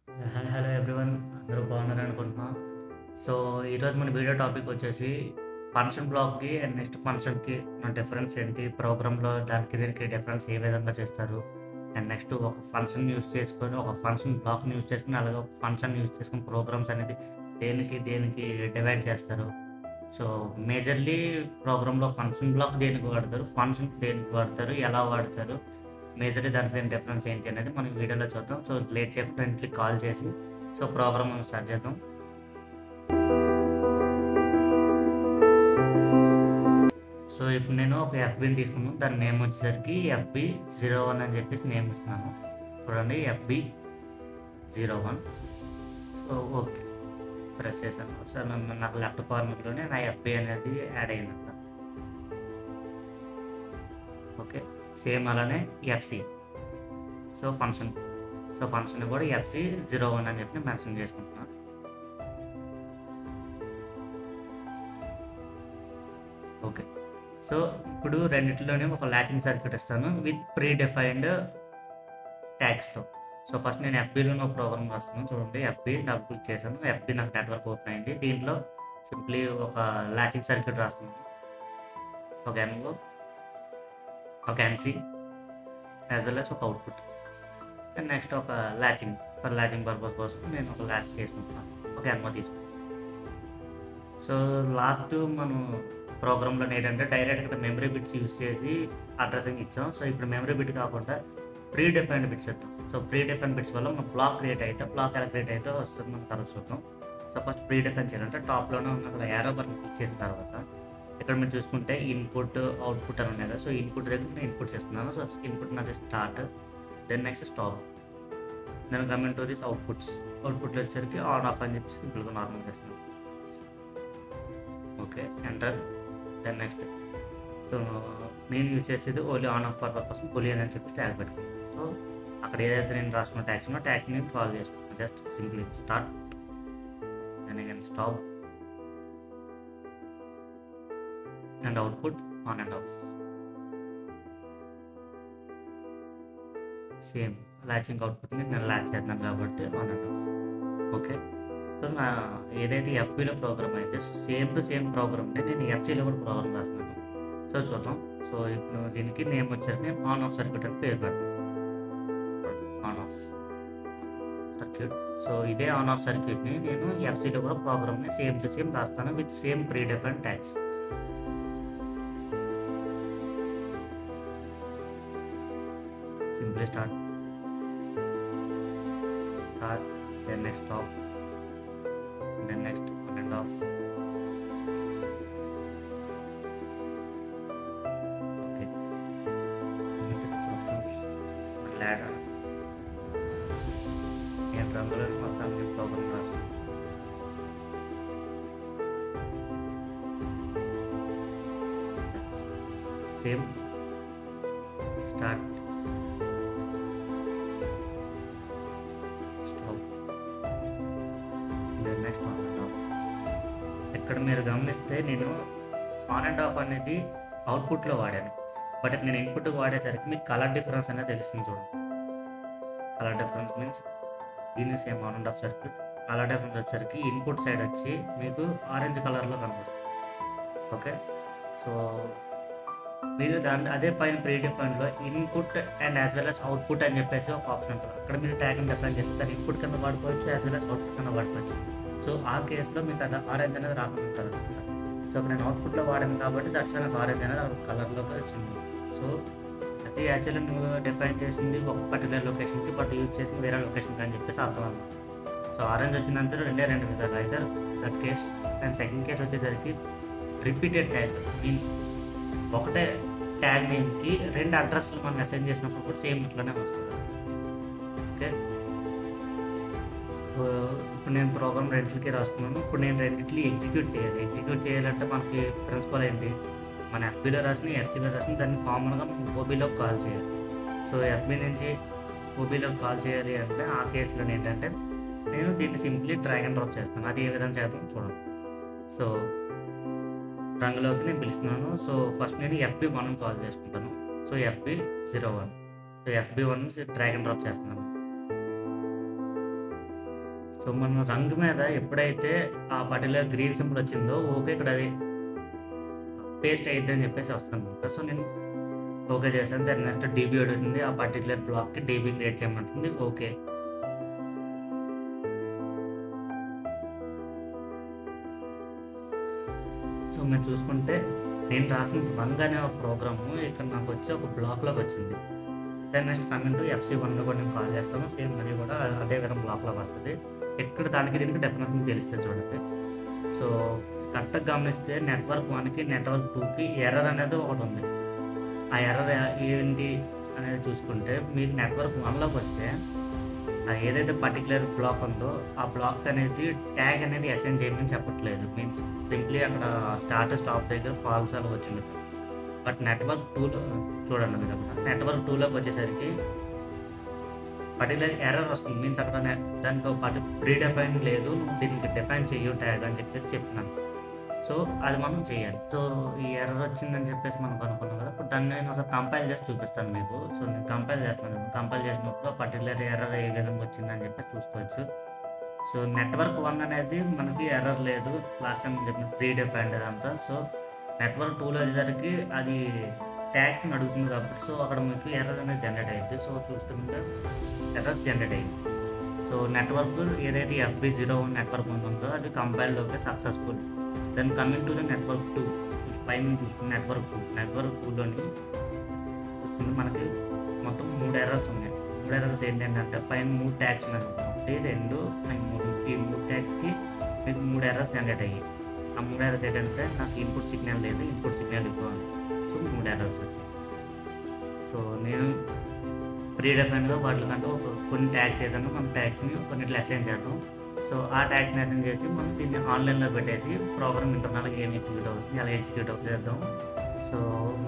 Hi hello everyone అందరూ బాగున్నారు అనుకుంటున్నాం. సో, ఈరోజు మన వీడియో టాపిక్ వచ్చేసి ఫంక్షన్ బ్లాక్‌కి అండ్ నెక్స్ట్ ఫంక్షన్‌కి ఉన్న డిఫరెన్స్ ఏంటి? ప్రోగ్రామ్‌లో దానికి దీనికి డిఫరెన్స్ ఏ విధంగా చేస్తారు? అండ్ నెక్స్ట్ ఒక ఫంక్షన్ యూజ్ చేసుకొని, ఒక ఫంక్షన్ బ్లాక్‌ని యూజ్ చేసుకొని, అలాగే ఒక ఫంక్షన్ యూజ్ చేసుకొని ప్రోగ్రామ్స్ అనేది దేనికి దేనికి డివైడ్ చేస్తారు? సో, మేజర్‌లీ ప్రోగ్రామ్‌లో ఫంక్షన్ బ్లాక్ దేనికి వాడతారు? ఫంక్షన్‌కి దేనికి వాడతారు? ఎలా వాడతారు? మేజర్‌లీ దానికి దీనికి డిఫరెన్స్ ఏంటి అనేది మనం వీడియోలో చూద్దాం. సో, లేట్ చేయకుండా వెంటనే కాల్ చేసి సో, ప్రోగ్రామ్ మనం స్టార్ట్ చేద్దాం. సో, ఇప్పుడు నేను ఒక ఎఫ్‌బీని తీసుకున్నాను. దాని నేమ్ వచ్చేసరికి ఎఫ్‌బీ 01 అని చెప్పేసి నేమ్ ఇస్తున్నాను. చూడండి ఎఫ్‌బీ 01. So, okay. ప్రెస్ చేశాను. సో, నాకు లెఫ్ట్ కార్నర్‌లోనే నా ఎఫ్‌బీ అనేది యాడ్ అయిందంట. ఓకే. సేమ్ అలానే ఎఫ్‌సీ. So, function. సో, ఫంక్షన్‌ని కూడా ఎఫ్‌సీ 01 అని చెప్పి మెన్షన్ చేసుకుంటున్నాను. ఓకే. సో, ఇప్పుడు రెండిట్లోనే ఒక లాచింగ్ సర్క్యూట్ ఇస్తాను విత్ ప్రీ డిఫైన్డ్ ట్యాగ్స్‌తో. సో, ఫస్ట్ నేను ఎఫ్‌బీలోనే ఒక ప్రోగ్రామ్ రాస్తున్నాను. చూడండి ఎఫ్‌బీ డబుల్ క్లిక్ చేశాను. ఎఫ్‌బీ నాకు నెట్వర్క్ ఓపెన్ అయింది. దీంట్లో సింప్లీ ఒక లాచింగ్ సర్క్యూట్ రాస్తున్నాను. ఒక ఎన్ఓ, ఒక ఎన్సీ యాస్ వెల్ యాస్ ఒక అవుట్‌పుట్. అండ్ నెక్స్ట్ ఒక లాచింగ్ పర్పస్ కోసం నేను ఒక లాచ్ చేసుకుంటున్నాను. ఒక ఎన్ఓ తీసుకుంటాను. సో, లాస్ట్ మనం ప్రోగ్రామ్‌లో ఏంటంటే డైరెక్ట్‌గా మెమరీ బిట్స్ యూజ్ చేసి అడ్రెసింగ్ ఇచ్చాం. సో, ఇప్పుడు మెమరీ బిట్ కాకుండా ప్రీ డిఫైన్డ్ బిట్స్ ఇద్దాం. సో, ప్రీ డిఫైన్డ్ బిట్స్ వల్ల మన బ్లాక్ క్రియేట్ అయితే బ్లాక్ ఎలా క్రియేట్ అయితే వస్తుంది మనం తర్వాత చూద్దాం. సో, ఫస్ట్ ప్రీ డిఫైన్ చేయాలంటే టాప్‌లోనే ఉన్న అక్కడ యారో బటన్ క్లిక్ చేసిన తర్వాత ఇక్కడ మీరు చూసుకుంటే ఇన్‌పుట్, అవుట్‌పుట్ అని ఉన్నాయి కదా! సో, ఇన్‌పుట్ దగ్గర నేను ఇన్‌పుట్స్ ఇస్తున్నాను. సో, ఇన్‌పుట్ నాది start, then next stop. Then coming to this outputs. అవుట్‌పుట్‌లో వచ్చేసరికి ఆన్, ఆఫ్ అని చెప్పి సింపుల్‌గా నార్మల్‌గా ఇస్తున్నాను. Okay. Enter. Then next. So, నేను యూజ్ చేసేది ఓన్లీ ఆన్ ఆఫ్ పర్పస్ కోసం బూలియన్ అని చెప్పి ట్యాగ్ పెట్టుకున్నాను. సో, అక్కడ ఏదైతే నేను రాసుకున్న ట్యాగ్స్ ఉన్నో ట్యాగ్స్‌ని కాల్ చేసుకుంటాను. Just simply start, then again stop and output on and off. Same latching అవుట్‌పుట్‌ని నేను లాచ్ చేస్తున్నాను కాబట్టి on and off. Okay. So, ఏదైతే ఎఫ్‌బీలో ప్రోగ్రామ్ అయితే సేమ్ టు సేమ్ ప్రోగ్రామ్‌ని నేను ఎఫ్‌సీలో కూడా ప్రోగ్రామ్ రాస్తున్నాను. సో, చూద్దాం. సో, ఇప్పుడు దీనికి నేమ్ వచ్చేసరికి ఆన్ ఆఫ్ సర్క్యూట్ అని పేరు పెడతాను. On off circuit. సో, ఇదే ఆన్ ఆఫ్ సర్క్యూట్‌ని నేను ఎఫ్‌సీలో కూడా ప్రోగ్రామ్‌ని సేమ్ టు సేమ్ రాస్తాను with same predefined tags. Simply start, then next stop, then next on and off. Okay. Ladder నేను రంగులను మొత్తం ప్రోగ్రామ్ రాస్తాను. Same start, stop, then next on and off. ఇక్కడ మీరు గమనిస్తే నేను ఆన్ అండ్ ఆఫ్ అనేది అవుట్‌పుట్‌లో వాడాను. బట్ నేను ఇన్‌పుట్‌కి వాడేసరికి మీకు కలర్ డిఫరెన్స్ అనేది తెలుస్తుంది చూడండి. కలర్ డిఫరెన్స్ మీన్స్ దీన్ని same on and of circuit. Colour difference వచ్చేసరికి ఇన్‌పుట్ సైడ్ వచ్చి మీకు ఆరెంజ్ కలర్‌లో కనపడుతుంది. ఓకే. సో, మీరు దాన్ని అదే పైన ప్రీ డిఫైన్డ్‌లో input and as well as output అని చెప్పేసి ఒక ఆప్షన్ ఉంటుంది. అక్కడ మీరు ట్యాగ్‌ని డిఫైన్ చేస్తే దాన్ని ఇన్‌పుట్ కింద వాడుకోవచ్చు. యాస్ వెల్ యాస్ అవుట్‌పుట్ కింద వాడుకోవచ్చు. సో, ఆ కేస్‌లో మీకు అది ఆరెంజ్ అనేది రాకుండా ఉంటదనమాట. సో, ఇప్పుడు నేను అవుట్‌పుట్‌లో వాడాను కాబట్టి దట్స్ వై నాకు ఆరెంజ్ అనేది కలర్‌లోకి వచ్చింది. సో, అది యాక్చువల్లీ నువ్వు డిఫైన్ చేసింది ఒక పర్టిక్యులర్ లొకేషన్‌కి బట్ యూజ్ చేసింది వేరే లొకేషన్‌కి అని చెప్పేసి అర్థం అనమాట. సో, ఆరెంజ్ వచ్చిందంటే రెండే 2 విధాలు. Either that case and second case వచ్చేసరికి రిపీటెడ్ ట్యాగ్ మీన్స్ ఒకటే ట్యాగ్ నేమ్‌కి 2 అడ్రెస్‌లు మనం అసైన్ చేసినప్పుడు కూడా సేమ్ ఇట్లనే వస్తది. ఓకే. సో, ఇప్పుడు నేను ప్రోగ్రామ్ రెండిటికి రాస్తున్నాను. ఇప్పుడు నేను రెండిటిని ఎగ్జిక్యూట్ చేయాలి. ఎగ్జిక్యూట్ చేయాలంటే మనకి ప్రిన్సిపల్ ఏంటి? మన ఎఫ్‌బీలో రాసినయి, ఎఫ్‌సీలో రాసినయి దాన్ని కామన్‌గా మనం ఓబీలోకి కాల్ చేయాలి. సో, ఎఫ్‌బీ నుంచి ఓబీలోకి కాల్ చేయాలి అంటే ఆ కేస్‌లో ఏంటంటే నేను దీన్ని సింప్లీ డ్రాగ్ అండ్ డ్రాప్ చేస్తాను. అది ఏ విధంగా చేద్దాం చూడండి. సో, రంగులోకి నేను పిలుస్తున్నాను. సో, ఫస్ట్ నేను ఎఫ్‌బీ1 అని కాల్ చేసుకుంటాను. సో, ఎఫ్‌బీ01. సో, ఎఫ్‌బీ1 నుంచి డ్రాగ్ అండ్ డ్రాప్ చేస్తున్నాను. సో మనం రంగు మీద ఎప్పుడైతే ఆ పర్టికులర్ గ్రీన్ సింబల్ వచ్చిందో ఓకే ఇక్కడ అది పేస్ట్ అయ్యిద్ది అని చెప్పేసి వస్తుందన్నమాట. సో నేను ఓకే చేశాను. దాని నెక్స్ట్ డీబీ అడుగుతుంది. ఆ పర్టికులర్ బ్లాక్‌కి డీబీ క్రియేట్ చేయమంటుంది. ఓకే. సో మీరు చూసుకుంటే నేను రాసిన రంగ్ అనే ఒక ప్రోగ్రాము ఇక్కడ నాకు వచ్చి ఒక బ్లాక్‌లోకి వచ్చింది. దాని నెక్స్ట్ కమింగ్ టు FC1లో కూడా నేను కాల్ చేస్తాను. సేమ్ అది కూడా అదే విధంగా బ్లాక్‌లోకి వస్తది. ఇక్కడ దానికి దీనికి డిఫరెన్స్ మీకు తెలుస్తది చూడండి. సో కరెక్ట్‌గా గమనిస్తే నెట్వర్క్ 1కి నెట్వర్క్ 2కి ఎర్రర్ అనేది ఒకటి ఉంది. ఆ ఎర్రర్ ఏంటి అనేది చూసుకుంటే మీకు నెట్వర్క్ 1లోకి వస్తే ఏదైతే పర్టికులర్ బ్లాక్ ఉందో ఆ బ్లాక్ అనేది ట్యాగ్ అనేది అసైన్ చేయమని చెప్పట్లేదు. మీన్స్ సింప్లీ అక్కడ స్టార్ట్ స్టాప్ దగ్గర ఫాల్స్ అలా వచ్చింది. బట్ నెట్వర్క్ 2లో చూడండి మీరు అక్కడ నెట్వర్క్ 2లోకి వచ్చేసరికి పర్టికులర్ ఎర్రర్ వస్తుంది. మీన్స్ అక్కడ దానికి ఒక ప్రీ డిఫైన్ లేదు, నువ్వు దీనికి డిఫైన్ చెయ్యు ట్యాగ్ అని చెప్పేసి చెప్తున్నాను. సో అది మనం చేయాలి. సో ఈ ఎర్రర్ వచ్చిందని చెప్పేసి మనం అనుకున్నాం కదా. ఇప్పుడు దాన్ని నేను ఒకసారి కంపైల్ చేసి చూపిస్తాను మీకు. సో నేను కంపైల్ చేస్తున్నాను. కంపైల్ చేసినప్పుడు పర్టికులర్ ఎర్రర్ ఏ విధంగా వచ్చిందని చెప్పేసి చూసుకోవచ్చు. సో నెట్వర్క్ 1 అనేది మనకి ఎర్రర్ లేదు. లాస్ట్ టైం చెప్పిన ప్రీ డిఫైన్డ్ అదంతా. సో నెట్వర్క్ 2లో వచ్చేసరికి అది ట్యాగ్స్ని అడుగుతుంది కాబట్టి సో అక్కడ మీకు ఎర్రర్ అనేది జనరేట్ అయ్యింది. సో చూస్తుంటే ఎర్రర్స్ జనరేట్ అయ్యింది. సో నెట్వర్క్ ఏదైతే FB01 నెట్వర్క్ 1 ఉందో అది compiled okay successful. Then coming to the network 2 పైన చూసుకున్న నెట్వర్క్ 2లోని చూసుకుంటే మనకి మొత్తం 3 ఎర్రర్స్ ఉన్నాయి. 3 ఎర్రర్స్ ఏంటంటే పైన 3 ట్యాగ్స్ ఉన్నాయి. 1, 2, 3. ఈ 3 ట్యాగ్స్కి మీకు 3 ఎర్రర్స్ జనరేట్ అయ్యాయి. ఆ 3 ఎర్రర్స్ ఏంటంటే నాకు ఇన్పుట్ సిగ్నల్ లేదు, ఇన్పుట్ సిగ్నల్ ఇవ్వాలి. సో 3 ఎర్రర్స్ వచ్చాయి. సో నేను ప్రీ డిఫైన్గా వాటికంటే కొన్ని ట్యాగ్స్ ఏదైనా మన ట్యాగ్స్ని కొన్నిట్లో అసైన్ చేద్దాం. సో ఆ ట్యాగ్స్ని అసైన్ చేసి మనం దీన్ని ఆన్లైన్లో పెట్టేసి ప్రోగ్రామ్ ఇంటర్నల్గా ఏం ఎగ్జిక్యూట్ అవుతుంది అలా ఎగ్జిక్యూట్ అవుతుంది చేద్దాం. సో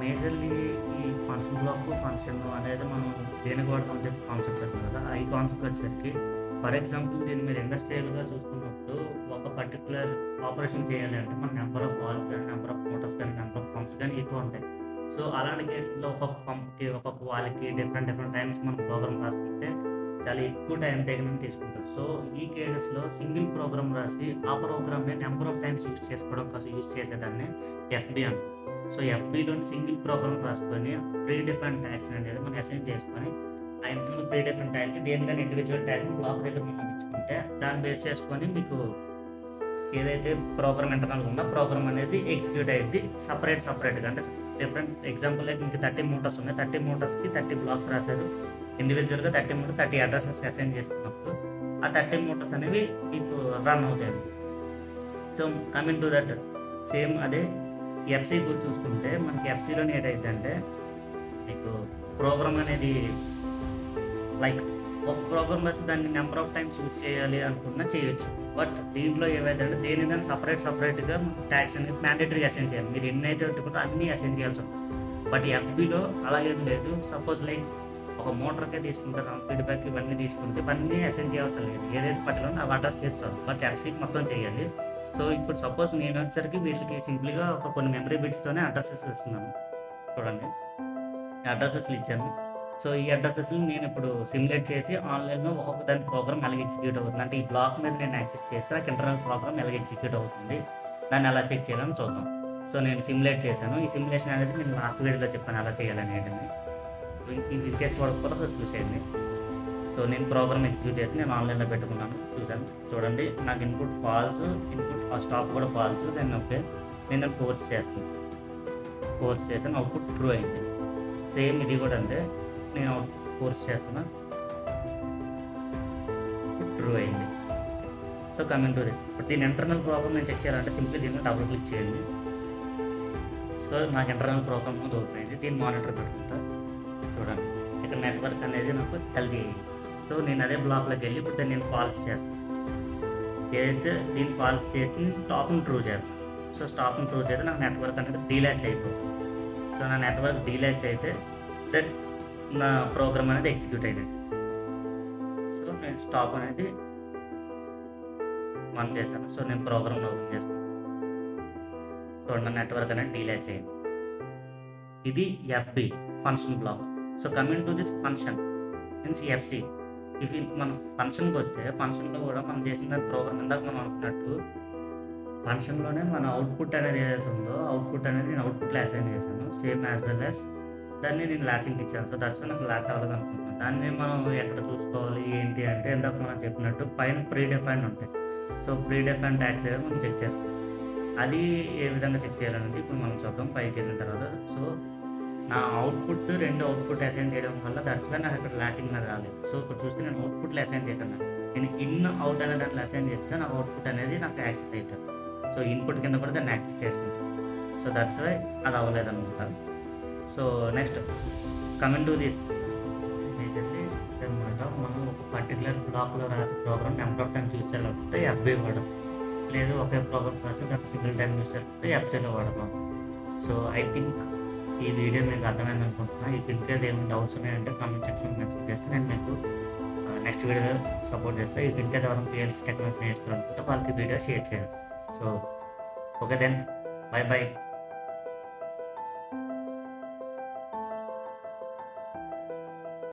మేజర్లీ ఈ ఫంక్షన్ బ్లాక్ ఫంక్షన్ అనేది మనం దేనికి వాడతామని చెప్పి కాన్సెప్ట్ వస్తుంది కదా. ఈ కాన్సెప్ట్ వచ్చేసరికి ఫర్ ఎగ్జాంపుల్ దీన్ని మీరు ఇండస్ట్రియల్గా చూసుకున్నప్పుడు ఒక పర్టికులర్ ఆపరేషన్ చేయాలి అంటే మన నెంబర్ ఆఫ్ వాల్స్ కానీ నెంబర్ ఆఫ్ మోటార్స్ కానీ నెంబర్ ఆఫ్ పంప్స్ కానీ ఎక్కువ ఉంటాయి. సో అలాంటి కేసుల్లో ఒక్కొక్క పంప్కి ఒక్కొక్క వాళ్ళకి డిఫరెంట్ టైమ్స్ మనం ప్రోగ్రామ్ రాసుకుంటే చాలా ఎక్కువ టైం టేకన్ తీసుకుంటారు. సో ఈ కేసెస్లో సింగిల్ ప్రోగ్రామ్ రాసి ఆ ప్రోగ్రామ్ని నెంబర్ ఆఫ్ టైమ్స్ యూజ్ చేసుకోవడం కోసం యూజ్ చేసేదాన్ని FB అంటారు. సో FBలోని సింగిల్ ప్రోగ్రామ్ రాసుకొని ప్రీ డిఫరెంట్ ట్యాగ్స్ అనేది మనం అసైన్ చేసుకొని ఆ ఇంటర్నల్ ప్రీ డిఫరెంట్ ట్యాగ్కి దేనికైనా ఇండివిజువల్ ట్యాగ్ని బ్లాక్ దగ్గర మనం ఇచ్చుకుంటే దాన్ని బేస్ చేసుకొని మీకు ఏదైతే ప్రోగ్రామ్ ఇంటర్నల్ ఉందో ప్రోగ్రామ్ అనేది ఎగ్జిక్యూట్ అయ్యింది సపరేట్గా. అంటే డిఫరెంట్ ఎగ్జాంపుల్ లైక్ మీకు 30 మోటార్స్ ఉన్నాయి. 30 మోటార్స్కి 30 బ్లాక్స్ రాశారు. ఇండివిజువల్గా 30 అడ్రసెస్ అసైన్ చేసుకున్నప్పుడు ఆ 30 మోటార్స్ అనేవి మీకు రన్ అవుతాయి. So coming to that same అదే FC గురించి చూసుకుంటే మనకి FCలోని ఏంటంటే మీకు ప్రోగ్రామ్ అనేది లైక్ ఒక ప్రోగ్రామ్ రాసి దాన్ని నెంబర్ ఆఫ్ టైమ్స్ యూజ్ చేయాలి అనుకున్నా చేయొచ్చు. బట్ దీంట్లో ఏవైతే అంటే దేనిదైనా సపరేట్గా ట్యాగ్స్ అనేది మ్యాండేటరీ అసైన్ చేయాలి. మీరు ఎన్నైతే పెట్టుకుంటే అన్నీ అసైన్ చేయాల్సి ఉంటుంది. బట్ FBలో అలాగేం లేదు. సపోజ్ లైక్ ఒక మోటార్కే తీసుకుంటారు ఫీడ్బ్యాక్ ఇవన్నీ తీసుకుంటే ఇవన్నీ అసైన్ చేయాల్సి లేదు. ఏదైతే పట్టిలో అవి అడ్రస్ చేస్తారు. బట్ FCకి మొత్తం చేయాలి. సో ఇప్పుడు సపోజ్ నేను వచ్చరికి వీళ్ళకి సింపుల్గా కొన్ని మెమరీ బిట్స్తోనే అడ్రసెస్ ఇస్తున్నాను. చూడండి అడ్రసెస్లు ఇచ్చాను. సో ఈ అడ్రసెస్ని నేను ఇప్పుడు సిమ్యులేట్ చేసి ఆన్లైన్లో ఒక్కొక్క దాని ప్రోగ్రామ్ ఎలాగ ఎగ్జిక్యూట్ అవుతుంది అంటే ఈ బ్లాక్ మీద నేను యాక్సెస్ చేస్తే నాకు ఇంటర్నల్ ప్రోగ్రామ్ ఎలాగ ఎగ్జిక్యూట్ అవుతుంది దాన్ని ఎలా చెక్ చేయాలని చూద్దాం. సో నేను సిమ్యులేట్ చేశాను. ఈ సిమ్యులేషన్ అనేది నేను లాస్ట్ వీడియోలో చెప్పాను ఎలా చేయాలని ఏంటని. ఇది కేసు చూడకపోతే చూసేయండి. సో నేను ప్రోగ్రామ్ ఎగ్జిక్యూట్ చేసి నేను ఆన్లైన్లో పెట్టుకున్నాను. చూశాను చూడండి నాకు ఇన్పుట్ ఫాల్స్ ఇన్పుట్ స్టాప్ కూడా ఫాల్స్. దాన్ని ఓకే నేను ఫోర్స్ చేశాను అవుట్పుట్ ట్రూ అయింది. సేమ్ ఇది కూడా అంతే నేను అవుట్పుట్ ఫోర్స్ చేస్తున్నా ట్రూ అయింది. సో కమింగ్ టు దిస్ ఇప్పుడు దీని ఇంటర్నల్ ప్రోగ్రామ్ నేను చెక్ చేయాలంటే సింప్లీ దీన్ని డబుల్ క్లిక్ చేయండి. సో నాకు ఇంటర్నల్ ప్రోగ్రామ్ ఓపెన్ అయింది. దీన్ని మానిటర్ పెట్టుకుంటా. చూడండి ఇక్కడ నెట్వర్క్ అనేది నాకు హెల్దీ అయ్యింది. సో నేను అదే బ్లాక్లోకి వెళ్ళి ఇప్పుడు నేను ఫాల్స్ చేస్తాను. ఏదైతే దీన్ని ఫాల్స్ చేసి స్టాప్ని ట్రూ చేస్తాను. సో స్టాప్ని ట్రూ చేస్తే నాకు నెట్వర్క్ అనేది డీలాచ్ అయిపోతుంది. సో నా నెట్వర్క్ డీలాచ్ అయితే దెన్ నా ప్రోగ్రామ్ అనేది ఎగ్జిక్యూట్ అయింది. సో నేను స్టాప్ అనేది ఆన్ చేశాను. సో నేను ప్రోగ్రామ్ ఓపెన్ చేసుకున్నాను. చూడండి నా నెట్వర్క్ అనేది డీలాచ్ అయింది. ఇది FB function block. So coming to this function means FC if మన ఫంక్షన్కి వస్తే ఫంక్షన్లో కూడా మనం చేసిన ప్రోగ్రామ్ ఇందాక మనం అనుకున్నట్టు ఫంక్షన్లోనే మన అవుట్పుట్ అనేది ఏదైతే ఉందో అవుట్పుట్ అనేది నేను అవుట్పుట్లో అసైన్ చేశాను సేమ్ యాజ్ వెల్ యాజ్ దాన్ని నేను ల్యాచింగ్కి ఇచ్చాను. సో దట్స్ వల్ల నాకు ల్యాచ్ అవ్వలేదు అనుకుంటున్నాను. దాన్ని మనం ఎక్కడ చూసుకోవాలి ఏంటి అంటే ఇందాక మనం చెప్పినట్టు పైన ప్రీ డిఫైన్డ్ ఉంటాయి. సో ప్రీ డిఫైన్డ్ ట్యాగ్స్ ఏదో మనం చెక్ చేసుకోవాలి. అది ఏ విధంగా చెక్ చేయాలనేది ఇప్పుడు మనం చూద్దాం పైకి వెళ్ళిన తర్వాత. సో నా రెండు అవుట్పుట్ అసైన్ చేయడం వల్ల దట్స్ వై నాకు ఇక్కడ ల్యాచింగ్ మీద రాలేదు. సో ఇక్కడ చూస్తే నేను అవుట్పుట్లో అసైన్ చేశాను. నేను ఇన్ అవుట్ అనే దాంట్లో అసైన్ చేస్తే నా అవుట్పుట్ అనేది నాకు యాక్సెస్ అవుతుంది. సో ఇన్పుట్ కింద కూడా దాన్ని యాక్సెస్ చేసుకుంటాను. సో దట్స్ వై అది అవ్వలేదు అనమాట. So next coming to this ఏంటంటే అనమాట మనం ఒక పర్టికులర్ బ్లాక్లో రాసే program number of times use చేయాలంటే ఎఫ్బీ వాడడం, లేదు ఒకే ప్రోగ్రామ్ రాసి దాన్ని సింగిల్ టైం యూజ్ చేయాలంటే ఎఫ్సీలో వాడదాం. సో ఐ థింక్ ఈ వీడియో మీకు అర్థమైంది అనుకుంటున్నాను. ఇఫ్ ఇన్ కేస్ ఏమైనా డౌట్స్ ఉన్నాయంటే కామెంట్ సెక్షన్ మెన్షన్ చేస్తే నేను మీకు నెక్స్ట్ వీడియో సపోర్ట్ చేస్తాను. ఇఫ్ ఇన్ కేస్ ఎవరైనా పిఎల్సీ టెక్నాలజీ నేర్చుకోవాలనుకుంటే వాళ్ళకి వీడియో షేర్ చేయండి. So okay then bye by.